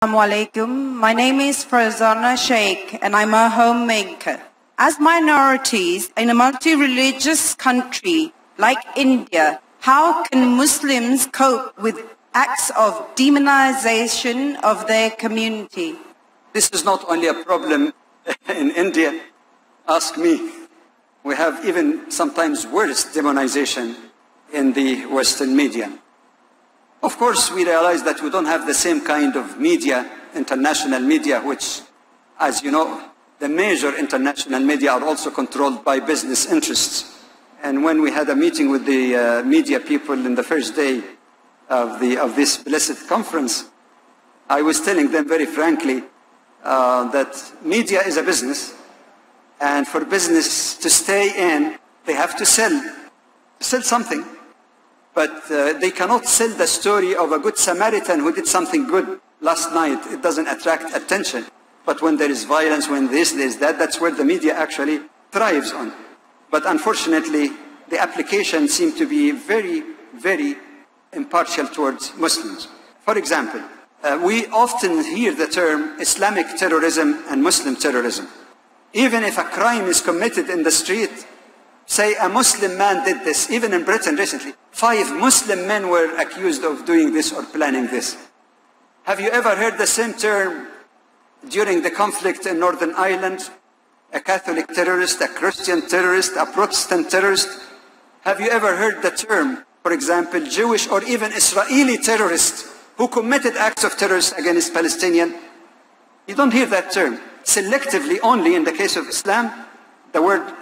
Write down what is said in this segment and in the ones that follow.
Assalamu alaikum. My name is Farzana Sheikh and I'm a homemaker. As minorities in a multi-religious country like India, how can Muslims cope with acts of demonization of their community? This is not only a problem in India. Ask me. We have even sometimes worse demonization in the Western media. Of course, we realize that we don't have the same kind of media, international media, which, as you know, the major international media are also controlled by business interests. And when we had a meeting with the media people in the first day of this blessed conference, I was telling them very frankly that media is a business, and for business to stay in, they have to sell something. But they cannot sell the story of a good Samaritan who did something good last night. It doesn't attract attention. But when there is violence, when this, that, that's where the media actually thrives on. But unfortunately, the application seems to be very, very impartial towards Muslims. For example, we often hear the term Islamic terrorism and Muslim terrorism. Even if a crime is committed in the street, say a Muslim man did this, even in Britain recently, 5 Muslim men were accused of doing this or planning this. Have you ever heard the same term during the conflict in Northern Ireland? A Catholic terrorist, a Christian terrorist, a Protestant terrorist? Have you ever heard the term, for example, Jewish or even Israeli terrorist who committed acts of terrorism against Palestinians? You don't hear that term. Selectively, only in the case of Islam, the word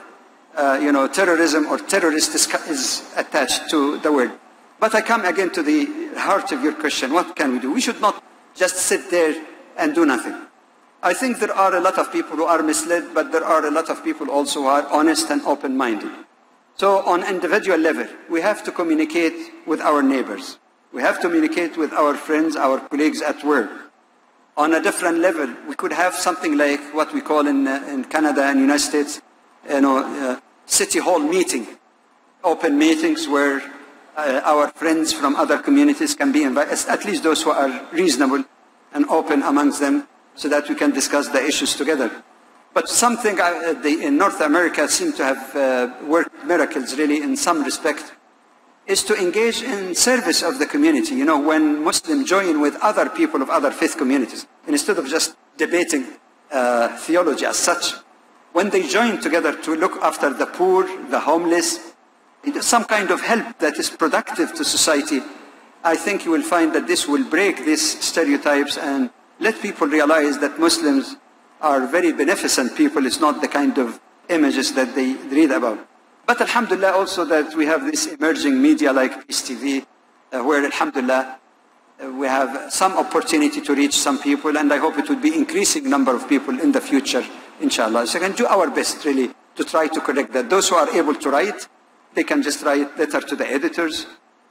terrorism or terrorist is attached to the word. But I come again to the heart of your question. What can we do? We should not just sit there and do nothing. I think there are a lot of people who are misled, but there are a lot of people also who are honest and open-minded. So on individual level, we have to communicate with our neighbors. We have to communicate with our friends, our colleagues at work. On a different level, we could have something like what we call in Canada and United States, city hall meeting, open meetings where our friends from other communities can be invited, at least those who are reasonable and open amongst them, so that we can discuss the issues together. But something in North America seems to have worked miracles really in some respect, is to engage in service of the community. You know, when Muslims join with other people of other faith communities, instead of just debating theology as such, when they join together to look after the poor, the homeless, some kind of help that is productive to society, I think you will find that this will break these stereotypes and let people realize that Muslims are very beneficent people. It's not the kind of images that they read about. But alhamdulillah also that we have this emerging media like Peace TV, where alhamdulillah we have some opportunity to reach some people, and I hope it will be increasing number of people in the future, inshallah. So we can do our best really to try to correct that. Those who are able to write, they can just write letter to the editors,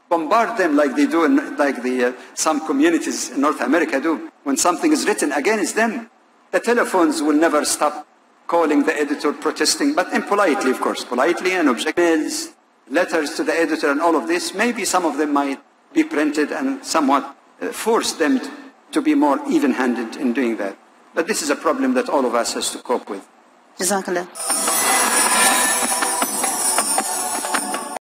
bombard them like they do in some communities in North America do. When something is written against them, the telephones will never stop calling the editor, protesting, but impolitely, of course, politely and objectively. Letters to the editor and all of this, maybe some of them might be printed and somewhat force them to be more even-handed in doing that. But this is a problem that all of us has to cope with. Jazakallah.